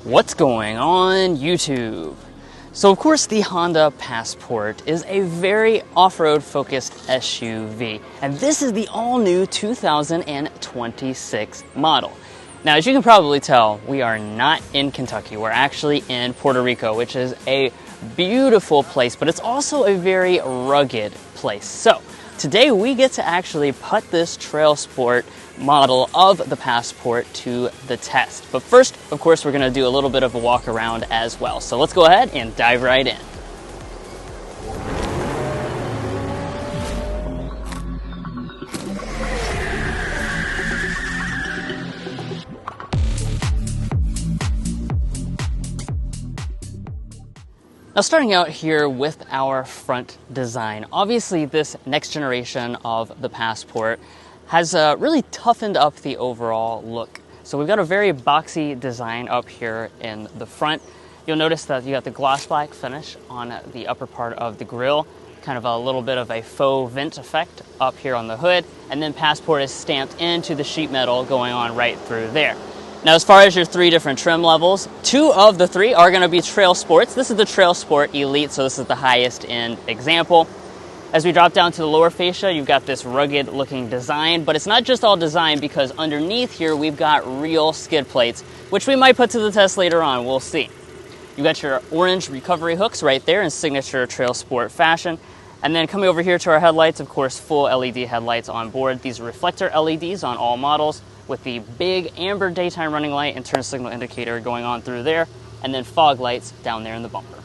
What's going on YouTube? So of course the Honda Passport is a very off-road focused SUV, and this is the all-new 2026 model. Now, as you can probably tell, we are not in Kentucky. We're actually in Puerto Rico, which is a beautiful place, but it's also a very rugged place. So today we get to actually put this TrailSport model of the Passport to the test. But first, of course, we're going to do a little bit of a walk around as well. So let's go ahead and dive right in. Now, starting out here with our front design, obviously this next generation of the Passport has really toughened up the overall look. So we've got a very boxy design up here in the front. You'll notice that you got the gloss black finish on the upper part of the grille, kind of a little bit of a faux vent effect up here on the hood, and then Passport is stamped into the sheet metal going on right through there. Now, as far as your three different trim levels, two of the three are going to be TrailSports. This is the TrailSport Elite, so this is the highest end example. As we drop down to the lower fascia, you've got this rugged looking design, but it's not just all design, because underneath here we've got real skid plates, which we might put to the test later on, we'll see. You've got your orange recovery hooks right there in signature TrailSport fashion. And then coming over here to our headlights, of course, full LED headlights on board. These are reflector LEDs on all models, with the big amber daytime running light and turn signal indicator going on through there, and then fog lights down there in the bumper.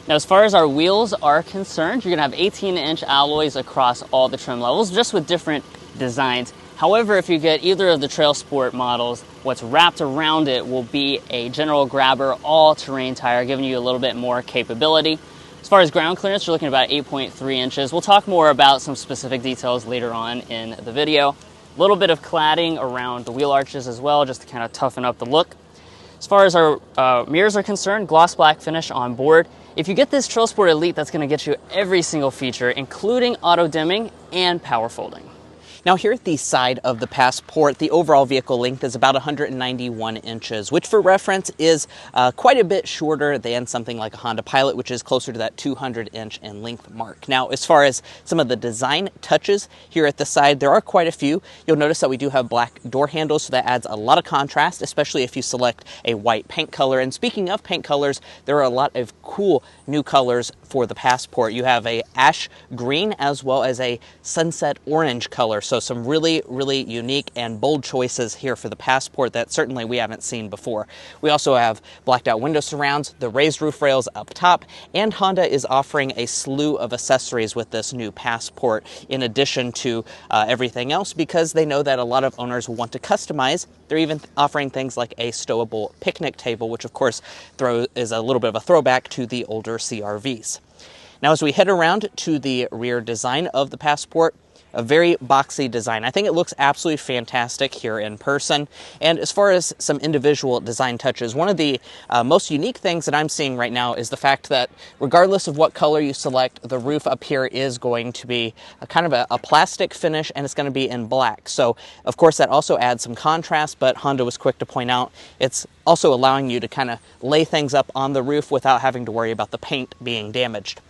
Now, as far as our wheels are concerned, you're going to have 18-inch alloys across all the trim levels, just with different designs. However, if you get either of the TrailSport models, what's wrapped around it will be a general grabber all-terrain tire, giving you a little bit more capability. As far as ground clearance, you're looking at about 8.3 inches. We'll talk more about some specific details later on in the video. A little bit of cladding around the wheel arches as well, just to kind of toughen up the look. As far as our mirrors are concerned, gloss black finish on board. If you get this TrailSport Elite, that's going to get you every single feature, including auto dimming and power folding. Now, here at the side of the Passport, the overall vehicle length is about 191 inches, which for reference is quite a bit shorter than something like a Honda Pilot, which is closer to that 200-inch in length mark. Now, as far as some of the design touches here at the side, there are quite a few. You'll notice that we do have black door handles, so that adds a lot of contrast, especially if you select a white paint color. And speaking of paint colors, there are a lot of cool new colors for the Passport. You have a ash green as well as a sunset orange color. So some really, really unique and bold choices here for the Passport that certainly we haven't seen before. We also have blacked out window surrounds, the raised roof rails up top, and Honda is offering a slew of accessories with this new Passport in addition to everything else, because they know that a lot of owners want to customize. They're even offering things like a stowable picnic table, which of course is a little bit of a throwback to the older CR-Vs. Now, as we head around to the rear design of the Passport, a very boxy design. I think it looks absolutely fantastic here in person. And as far as some individual design touches, one of the most unique things that I'm seeing right now is the fact that regardless of what color you select, the roof up here is going to be kind of a plastic finish, and it's going to be in black. So, of course, that also adds some contrast, but Honda was quick to point out it's also allowing you to kind of lay things up on the roof without having to worry about the paint being damaged.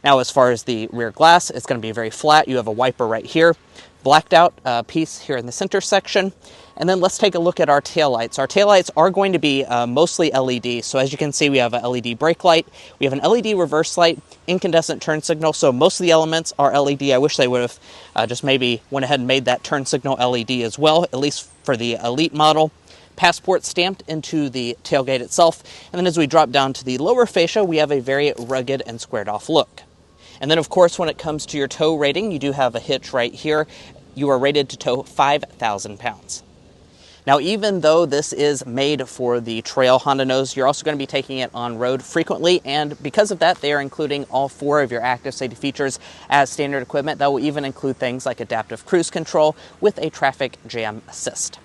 Now, as far as the rear glass, it's going to be very flat. You have a wiper right here, blacked out piece here in the center section. And then let's take a look at our taillights. Our taillights are going to be mostly LED. So as you can see, we have an LED brake light, we have an LED reverse light, incandescent turn signal. So most of the elements are LED. I wish they would have just maybe went ahead and made that turn signal LED as well, at least for the Elite model. Passport stamped into the tailgate itself. And then as we drop down to the lower fascia, we have a very rugged and squared off look. And then, of course, when it comes to your tow rating, you do have a hitch right here. You are rated to tow 5,000 pounds. Now, even though this is made for the trail, Honda knows you're also going to be taking it on road frequently, and because of that, they are including all 4 of your active safety features as standard equipment. That will even include things like adaptive cruise control with a traffic jam assist.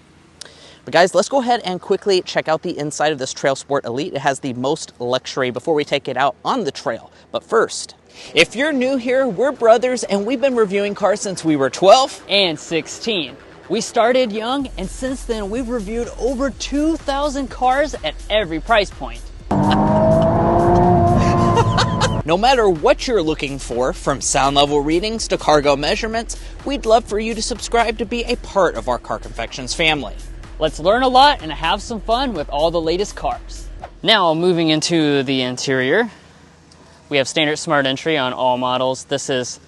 But guys, let's go ahead and quickly check out the inside of this TrailSport Elite. It has the most luxury before we take it out on the trail. But first, if you're new here, we're brothers and we've been reviewing cars since we were 12 and 16. We started young, and since then we've reviewed over 2,000 cars at every price point. No matter what you're looking for, from sound level readings to cargo measurements, we'd love for you to subscribe to be a part of our Car Confections family. Let's learn a lot and have some fun with all the latest cars. Now, moving into the interior, we have standard smart entry on all models. This is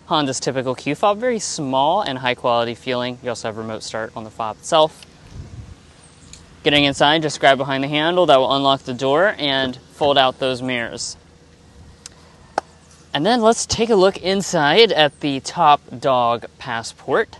Honda's typical Q fob, very small and high quality feeling. You also have remote start on the fob itself. Getting inside, just grab behind the handle, that will unlock the door and fold out those mirrors. And then let's take a look inside at the top dog Passport.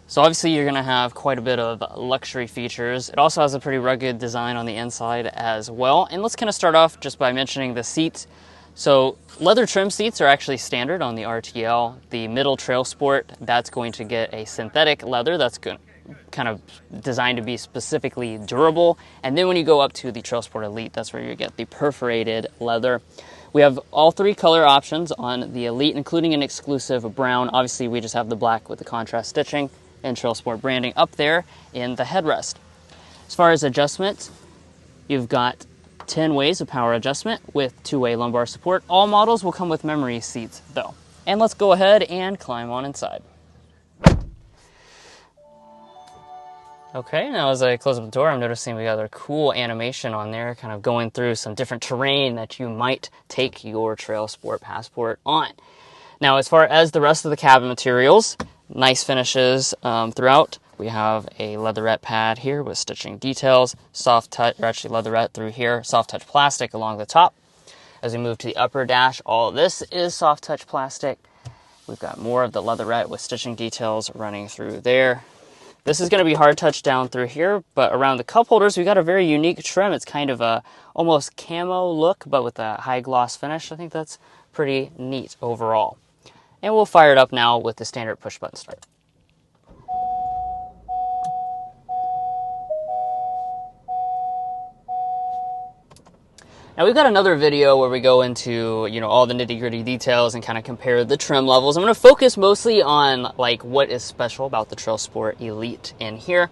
So obviously you're gonna have quite a bit of luxury features. It also has a pretty rugged design on the inside as well. And let's kind of start off just by mentioning the seats. So leather trim seats are actually standard on the RTL. The middle TrailSport, that's going to get a synthetic leather that's kind of designed to be specifically durable. And then when you go up to the TrailSport Elite, that's where you get the perforated leather. We have all three color options on the Elite, including an exclusive brown. Obviously, we just have the black with the contrast stitching and TrailSport branding up there in the headrest. As far as adjustments, you've got 10 ways of power adjustment with 2-way lumbar support. All models will come with memory seats, though. And let's go ahead and climb on inside. Okay, now as I close up the door, I'm noticing we got a cool animation on there, kind of going through some different terrain that you might take your TrailSport Passport on. Now, as far as the rest of the cabin materials, nice finishes throughout. We have a leatherette pad here with stitching details, soft touch, or actually leatherette through here, soft touch plastic along the top. As we move to the upper dash, all of this is soft touch plastic. We've got more of the leatherette with stitching details running through there. This is going to be hard touch down through here, but around the cup holders, we've got a very unique trim. It's kind of a almost camo look, but with a high gloss finish. I think that's pretty neat overall. And we'll fire it up now with the standard push button start. Now we've got another video where we go into, all the nitty-gritty details and kind of compare the trim levels. I'm going to focus mostly on like what is special about the TrailSport Elite in here.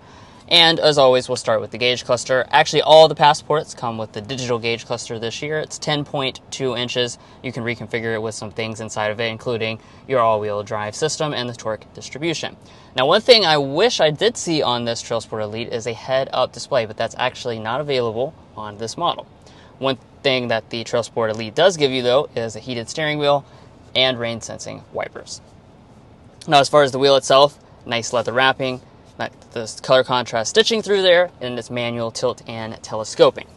And as always, we'll start with the gauge cluster. Actually, all the Passports come with the digital gauge cluster this year. It's 10.2 inches. You can reconfigure it with some things inside of it, including your all-wheel drive system and the torque distribution. Now, one thing I wish I did see on this TrailSport Elite is a head-up display, but that's actually not available on this model. One thing that the TrailSport Elite does give you, though, is a heated steering wheel and rain-sensing wipers. Now, as far as the wheel itself, nice leather wrapping, this color contrast stitching through there, and its manual tilt and telescoping.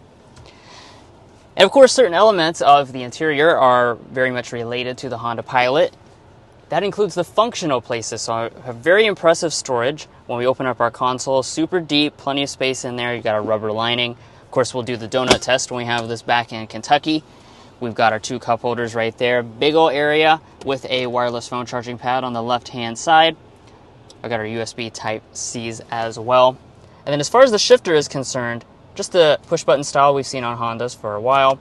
And of course, certain elements of the interior are very much related to the Honda Pilot. That includes the functional places, so I have very impressive storage. When we open up our console, super deep, plenty of space in there. You've got a rubber lining. Of course, we'll do the donut test when we have this back in Kentucky. We've got our 2 cup holders right there. Big ol' area with a wireless phone charging pad on the left-hand side. I've got our USB Type-Cs as well. And then as far as the shifter is concerned, just the push-button style we've seen on Hondas for a while.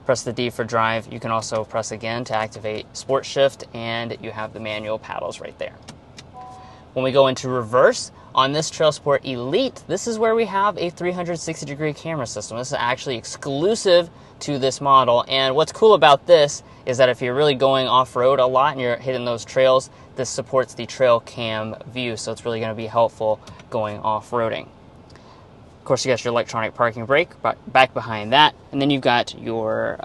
Press the D for drive. You can also press again to activate Sport Shift, and you have the manual paddles right there. When we go into reverse, on this TrailSport Elite, this is where we have a 360-degree camera system. This is actually exclusive to this model, and what's cool about this is that if you're really going off-road a lot and you're hitting those trails, this supports the trail cam view, so it's really going to be helpful going off-roading. Of course, you got your electronic parking brake back behind that, and then you've got your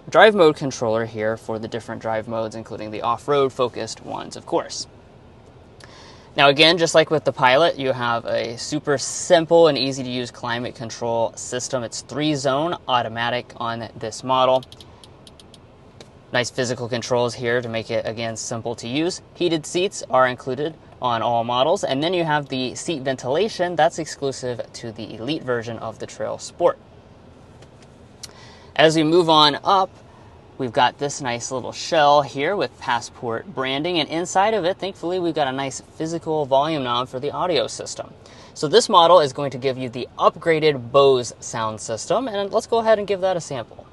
drive mode controller here for the different drive modes, including the off-road focused ones, of course. Now again, just like with the Pilot, you have a super simple and easy to use climate control system. It's 3-zone automatic on this model. Nice physical controls here to make it, again, simple to use. Heated seats are included on all models. And then you have the seat ventilation that's exclusive to the Elite version of the TrailSport. As we move on up, we've got this nice little shell here with Passport branding, and inside of it, thankfully, we've got a nice physical volume knob for the audio system. So this model is going to give you the upgraded Bose sound system, and let's go ahead and give that a sample.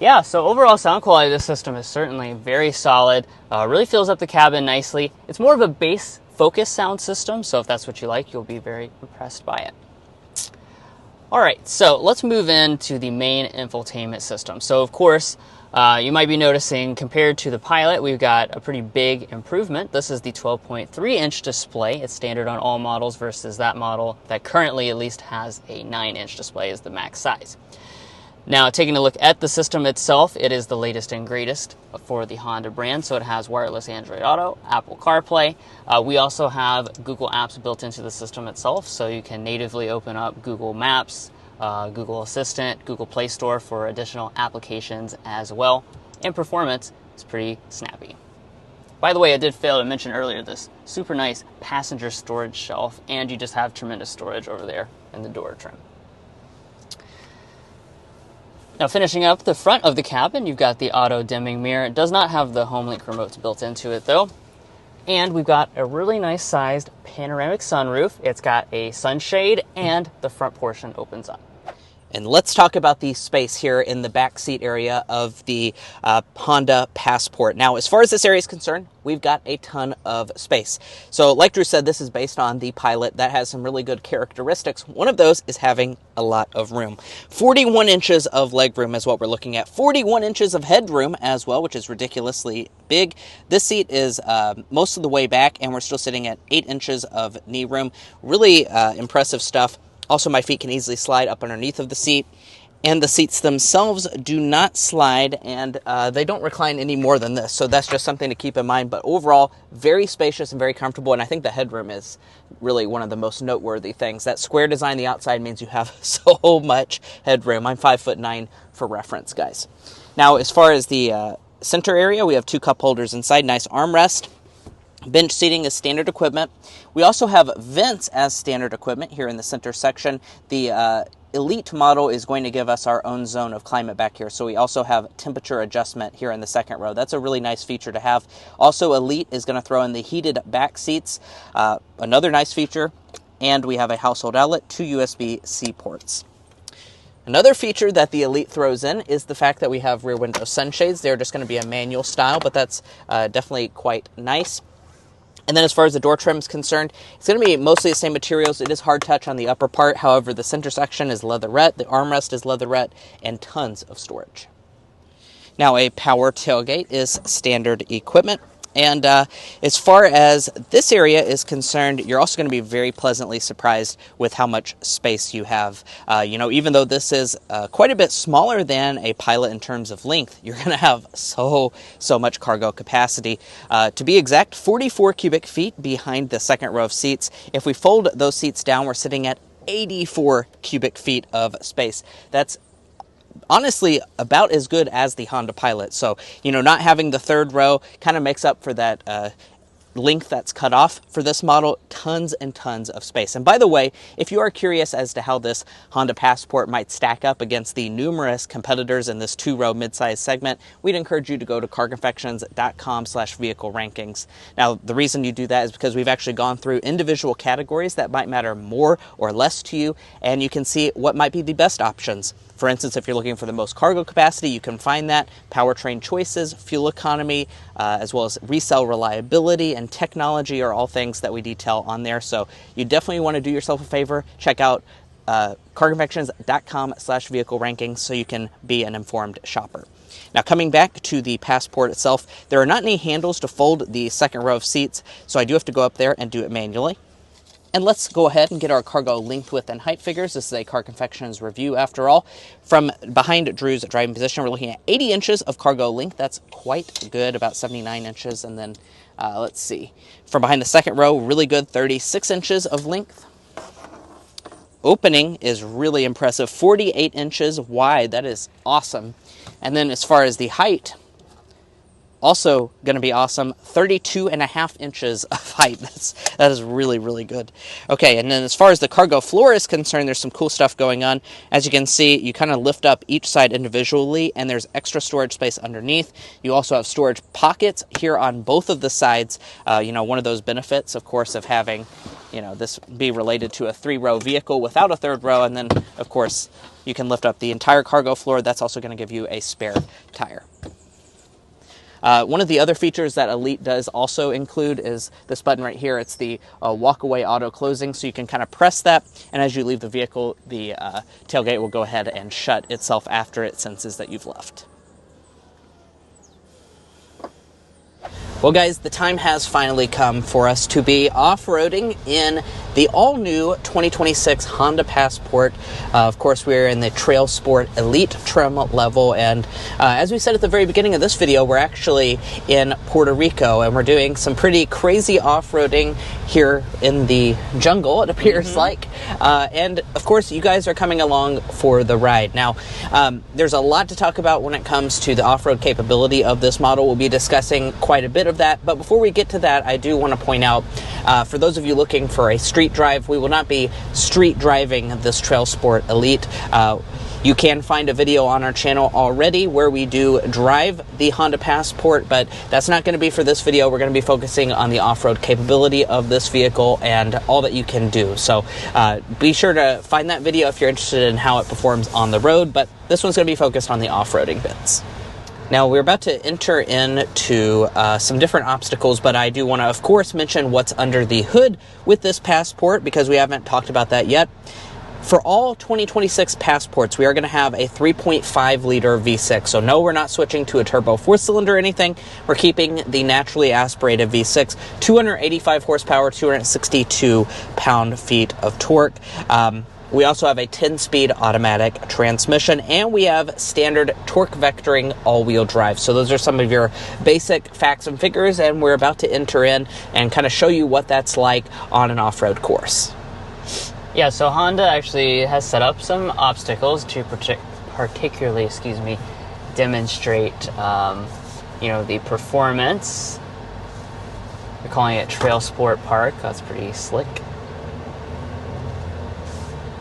Yeah, so overall sound quality of this system is certainly very solid. Really fills up the cabin nicely. It's more of a bass focused sound system, so if that's what you like, you'll be very impressed by it. All right, so let's move into the main infotainment system. So of course, you might be noticing compared to the Pilot, we've got a pretty big improvement. This is the 12.3-inch display. It's standard on all models versus that model that currently at least has a 9-inch display as the max size. Now, taking a look at the system itself, it is the latest and greatest for the Honda brand. So it has wireless Android Auto, Apple CarPlay. We also have Google Apps built into the system itself, so you can natively open up Google Maps, Google Assistant, Google Play Store for additional applications as well. And performance is pretty snappy. By the way, I did fail to mention earlier this super nice passenger storage shelf, and you just have tremendous storage over there in the door trim. Now, finishing up the front of the cabin, you've got the auto dimming mirror. It does not have the HomeLink remotes built into it though. And we've got a really nice sized panoramic sunroof. It's got a sunshade and the front portion opens up. And let's talk about the space here in the back seat area of the Honda Passport. Now, as far as this area is concerned, we've got a ton of space. So like Drew said, this is based on the Pilot. That has some really good characteristics. One of those is having a lot of room. 41 inches of legroom is what we're looking at. 41 inches of headroom as well, which is ridiculously big. This seat is most of the way back, and we're still sitting at 8 inches of knee room. Really impressive stuff. Also, my feet can easily slide up underneath of the seat, and the seats themselves do not slide, and they don't recline any more than this, so that's just something to keep in mind. But overall, very spacious and very comfortable, and I think the headroom is really one of the most noteworthy things. That square design on the outside means you have so much headroom. I'm 5'9" for reference, guys. Now, as far as the center area, we have 2 cup holders inside, nice armrest. Bench seating is standard equipment. We also have vents as standard equipment here in the center section. The Elite model is going to give us our own zone of climate back here, so we also have temperature adjustment here in the second row. That's a really nice feature to have. Also, Elite is going to throw in the heated back seats, another nice feature, and we have a household outlet, 2 USB-C ports. Another feature that the Elite throws in is the fact that we have rear window sunshades. They're just going to be a manual style, but that's definitely quite nice. And then as far as the door trim is concerned, it's going to be mostly the same materials. It is hard touch on the upper part. However, the center section is leatherette, the armrest is leatherette, and tons of storage. Now, a power tailgate is standard equipment. And as far as this area is concerned, you're also going to be very pleasantly surprised with how much space you have. Even though this is quite a bit smaller than a Pilot in terms of length, you're going to have so much cargo capacity. To be exact, 44 cubic feet behind the second row of seats. If we fold those seats down, we're sitting at 84 cubic feet of space. That's honestly about as good as the Honda Pilot. So, not having the third row kind of makes up for that length that's cut off for this model. Tons and tons of space. And by the way, if you are curious as to how this Honda Passport might stack up against the numerous competitors in this 2-row midsize segment, we'd encourage you to go to carconfections.com/vehicle rankings. Now, the reason you do that is because we've actually gone through individual categories that might matter more or less to you, and you can see what might be the best options. For instance, if you're looking for the most cargo capacity, you can find that. Powertrain choices, fuel economy, as well as resale reliability and technology are all things that we detail on there. So you definitely want to do yourself a favor. Check out carconfections.com/vehicle rankings so you can be an informed shopper. Now, coming back to the Passport itself, there are not any handles to fold the second row of seats, so I do have to go up there and do it manually. And let's go ahead and get our cargo length, width, and height figures. This is a Car Confections review after all. From behind Drew's driving position, we're looking at 80 inches of cargo length. That's quite good, about 79 inches. And then, let's see, from behind the second row, really good, 36 inches of length. Opening is really impressive, 48 inches wide. That is awesome. And then as far as the height, also going to be awesome, 32.5 inches of height. That is really, really good. Okay, and then as far as the cargo floor is concerned, there's some cool stuff going on. As you can see, you kind of lift up each side individually, and there's extra storage space underneath. You also have storage pockets here on both of the sides. One of those benefits, of course, of having you know, this be related to a 3-row vehicle without a 3rd row. And then, of course, you can lift up the entire cargo floor. That's also going to give you a spare tire. One of the other features that Elite does also include is this button right here. It's the walk-away auto closing, so you can kind of press that, and as you leave the vehicle, the tailgate will go ahead and shut itself after it senses that you've left. Well, guys, the time has finally come for us to be off-roading in the all-new 2026 Honda Passport. Of course, we're in the TrailSport Elite trim level, and as we said at the very beginning of this video, we're actually in Puerto Rico, and we're doing some pretty crazy off-roading here in the jungle, it appears like. And, of course, you guys are coming along for the ride. Now, there's a lot to talk about when it comes to the off-road capability of this model. We'll be discussing quite a bit of that, but before we get to that, I do want to point out, for those of you looking for a street drive, we will not be street driving this TrailSport Elite. You can find a video on our channel already where we do drive the Honda Passport, but that's not going to be for this video. We're going to be focusing on the off-road capability of this vehicle and all that you can do. So be sure to find that video if you're interested in how it performs on the road, but this one's going to be focused on the off-roading bits. Now, we're about to enter into some different obstacles, but I do want to, of course, mention what's under the hood with this Passport, because we haven't talked about that yet. For all 2026 Passports, we are going to have a 3.5-liter V6. So no, we're not switching to a turbo 4-cylinder or anything. We're keeping the naturally aspirated V6, 285 horsepower, 262 pound-feet of torque. We also have a 10-speed automatic transmission, and we have standard torque vectoring all-wheel drive. So those are some of your basic facts and figures, and we're about to enter in and kind of show you what that's like on an off-road course. Yeah, so Honda actually has set up some obstacles to particularly, demonstrate, the performance. They're calling it TrailSport Park. That's pretty slick.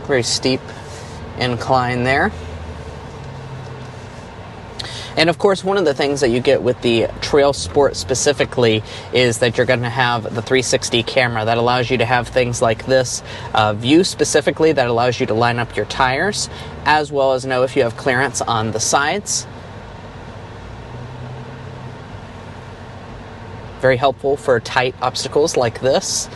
Very steep incline there. And of course, one of the things that you get with the TrailSport specifically is that you're going to have the 360 camera that allows you to have things like this view specifically that allows you to line up your tires, as well as know if you have clearance on the sides. Very helpful for tight obstacles like this.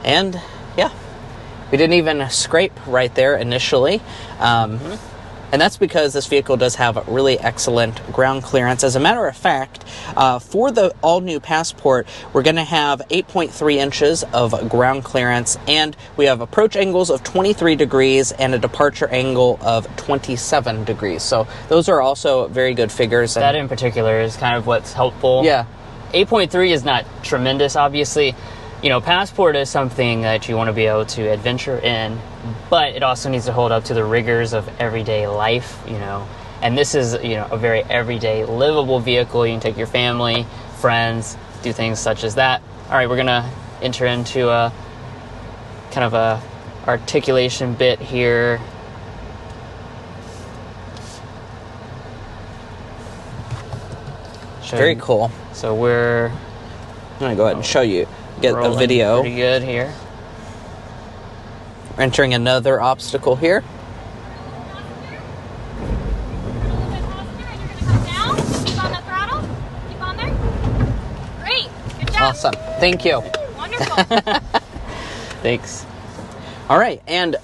And yeah, we didn't even scrape right there initially. And that's because this vehicle does have really excellent ground clearance. As a matter of fact, for the all-new Passport, we're going to have 8.3 inches of ground clearance, and we have approach angles of 23 degrees and a departure angle of 27 degrees. So those are also very good figures. That in particular is kind of what's helpful. Yeah. 8.3 is not tremendous, obviously. You know, Passport is something that you want to be able to adventure in, but it also needs to hold up to the rigors of everyday life, And this is, a very everyday, livable vehicle. You can take your family, friends, do things such as that. All right, we're going to enter into a kind of a articulation bit here. Very cool. So we're... I'm going to go ahead and show you. Get a video. Pretty good here. We're entering another obstacle here. Keep on the throttle. Keep on there. Great. Good job. Awesome. Thank you. Wonderful. Thanks. All right, and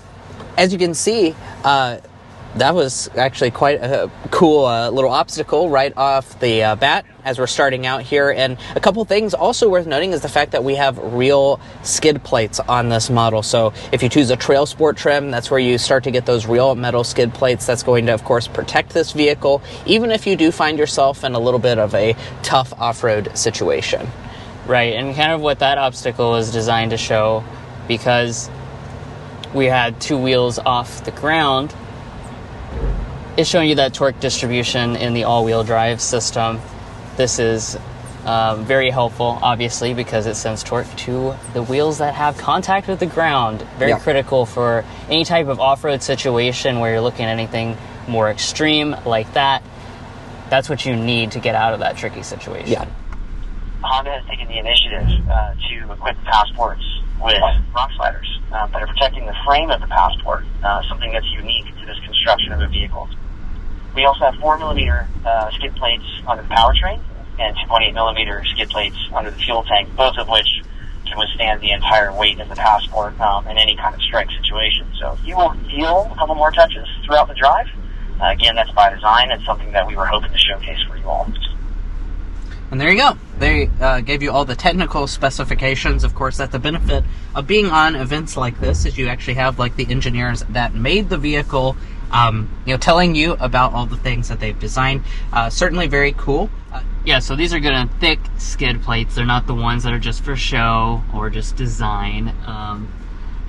as you can see, that was actually quite a cool little obstacle right off the bat as we're starting out here. And a couple things also worth noting is the fact that we have real skid plates on this model. So if you choose a TrailSport trim, that's where you start to get those real metal skid plates. That's going to, of course, protect this vehicle, even if you do find yourself in a little bit of a tough off-road situation. Right, and kind of what that obstacle is designed to show, because we had two wheels off the ground, is showing you that torque distribution in the all-wheel drive system. This is very helpful, obviously, because it sends torque to the wheels that have contact with the ground. Very critical for any type of off-road situation where you're looking at anything more extreme like that. That's what you need to get out of that tricky situation. Yeah. Honda has taken the initiative to equip the Passports with rock sliders that are protecting the frame of the Passport, something that's unique to this construction of a vehicle. We also have 4mm skid plates under the powertrain and 2.8mm skid plates under the fuel tank, both of which can withstand the entire weight of the Passport in any kind of strike situation. So you will feel a couple more touches throughout the drive. Again, that's by design. It's something that we were hoping to showcase for you all. And there you go. They gave you all the technical specifications. Of course, that's the benefit of being on events like this, is you actually have like the engineers that made the vehicle, telling you about all the things that they've designed. Certainly very cool. Yeah, so these are good and thick skid plates. They're not the ones that are just for show or just design.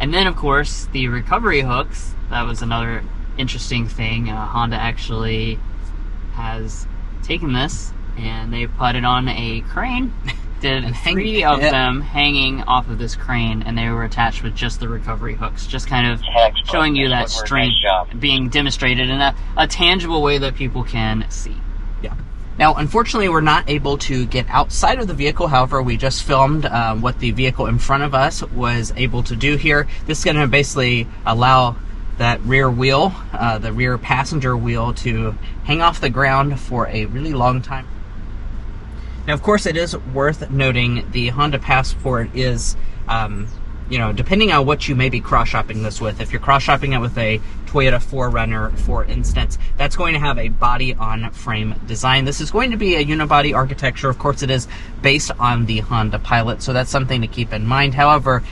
And then, of course, the recovery hooks. That was another interesting thing. Honda actually has taken this and they put it on a crane. Did 3 of them hanging off of this crane, and they were attached with just the recovery hooks, just kind of showing you that strength being demonstrated in a tangible way that people can see. Yeah. Now, unfortunately, we're not able to get outside of the vehicle. However, we just filmed what the vehicle in front of us was able to do here. This is going to basically allow that rear wheel, the rear passenger wheel, to hang off the ground for a really long time. Now, of course, it is worth noting the Honda Passport is, depending on what you may be cross-shopping this with. If you're cross-shopping it with a Toyota 4Runner, for instance, that's going to have a body-on-frame design. This is going to be a unibody architecture. Of course, it is based on the Honda Pilot, so that's something to keep in mind. However,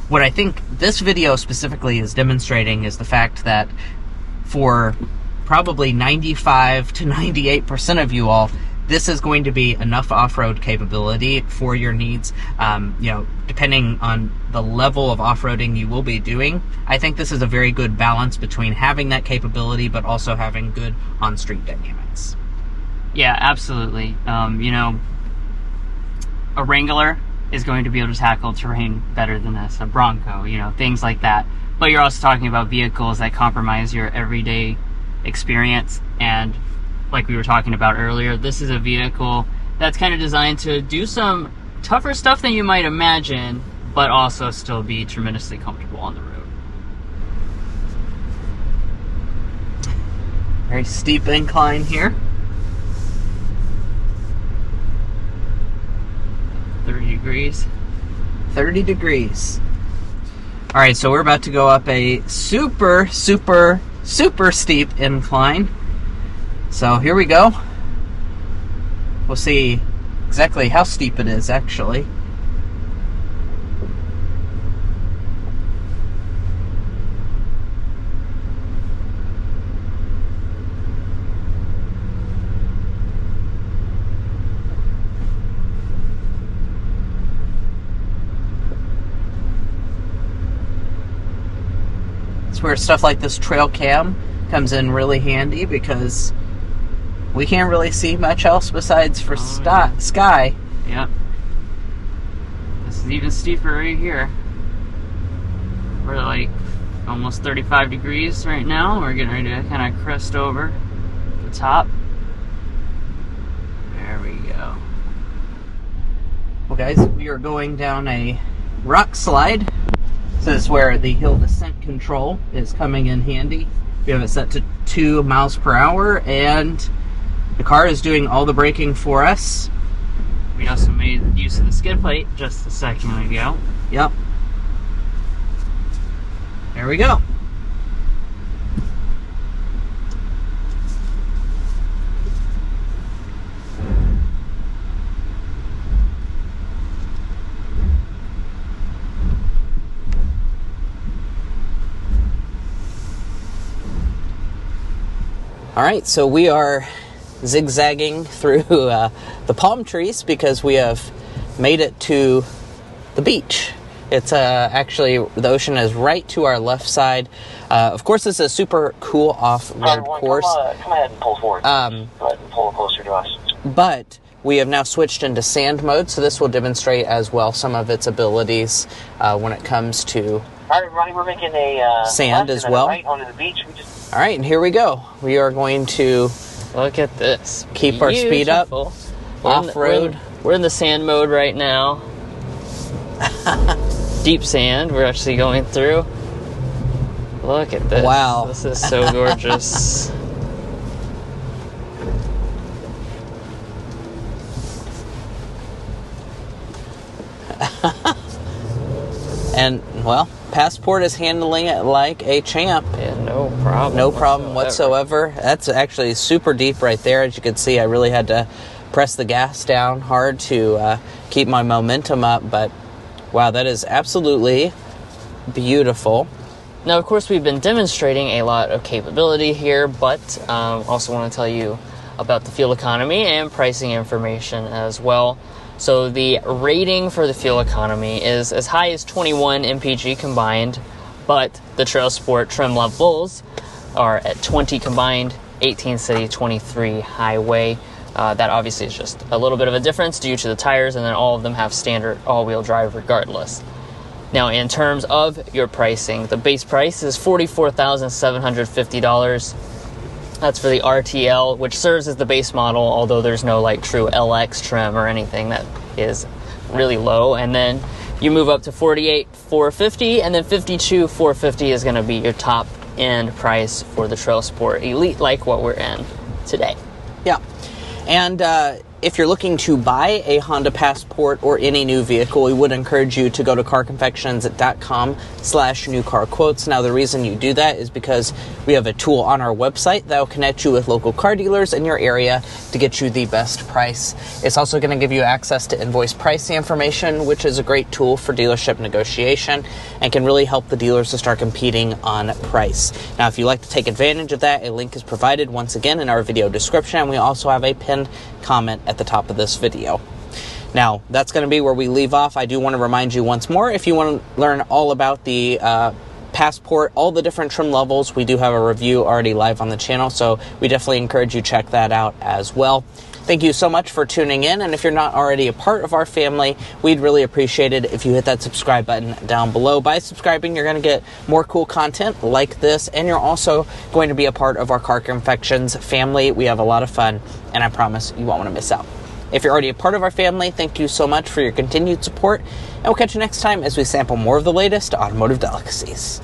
what I think this video specifically is demonstrating is the fact that for probably 95 to 98% of you all, this is going to be enough off-road capability for your needs. Depending on the level of off-roading you will be doing, I think this is a very good balance between having that capability but also having good on-street dynamics. Yeah, absolutely. A Wrangler is going to be able to tackle terrain better than this, a Bronco, things like that. But you're also talking about vehicles that compromise your everyday experience, and like we were talking about earlier, this is a vehicle that's kind of designed to do some tougher stuff than you might imagine, but also still be tremendously comfortable on the road. Very steep incline here. 30 degrees. 30 degrees. All right, so we're about to go up a super, super, super steep incline. So here we go. We'll see exactly how steep it is, actually. It's where stuff like this trail cam comes in really handy, because we can't really see much else besides for sky. Yep. This is even steeper right here. We're like almost 35 degrees right now. We're getting ready to kind of crest over the top. There we go. Well, guys, we are going down a rock slide. This is where the hill descent control is coming in handy. We have it set to 2 miles per hour, and the car is doing all the braking for us. We also made use of the skid plate just a second ago. Yep. There we go. All right, so we are zigzagging through the palm trees because we have made it to the beach. It's actually, the ocean is right to our left side. Of course, this is a super cool off-road course. Come ahead and pull forward. Go ahead and pull closer to us. But we have now switched into sand mode, so this will demonstrate as well some of its abilities when it comes to all right, everybody, we're making a sand as well. Right onto the beach. All right, and here we go. We are going to Look at this. Keep our speed up. Beautiful. Off-road. We're in the sand mode right now. Deep sand we're actually going through. Look at this. Wow. This is so gorgeous. And, well, Passport is handling it like a champ. Yeah, no problem. No problem whatsoever. That's actually super deep right there. As you can see, I really had to press the gas down hard to keep my momentum up. But, wow, that is absolutely beautiful. Now, of course, we've been demonstrating a lot of capability here, but also want to tell you about the fuel economy and pricing information as well. So the rating for the fuel economy is as high as 21 mpg combined, but the TrailSport trim levels are at 20 combined, 18 city, 23 highway. That obviously is just a little bit of a difference due to the tires, and then all of them have standard all-wheel drive regardless. Now, in terms of your pricing, the base price is $44,750. That's for the RTL, which serves as the base model, although there's no like true LX trim or anything. That is really low. And then you move up to $48,450, and then $52,450 is going to be your top end price for the TrailSport Elite, like what we're in today. Yeah. And if you're looking to buy a Honda Passport or any new vehicle, we would encourage you to go to carconfections.com/newcarquotes. Now, the reason you do that is because we have a tool on our website that will connect you with local car dealers in your area to get you the best price. It's also going to give you access to invoice pricing information, which is a great tool for dealership negotiation and can really help the dealers to start competing on price. Now, if you'd like to take advantage of that, a link is provided once again in our video description, and we also have a pinned comment at the top of this video. Now, that's going to be where we leave off. I do want to remind you once more, if you want to learn all about the Passport, all the different trim levels, we do have a review already live on the channel, so we definitely encourage you to check that out as well. Thank you so much for tuning in, and if you're not already a part of our family, we'd really appreciate it if you hit that subscribe button down below. By subscribing, you're going to get more cool content like this, and you're also going to be a part of our Car Confections family. We have a lot of fun, and I promise you won't want to miss out. If you're already a part of our family, thank you so much for your continued support, and we'll catch you next time as we sample more of the latest automotive delicacies.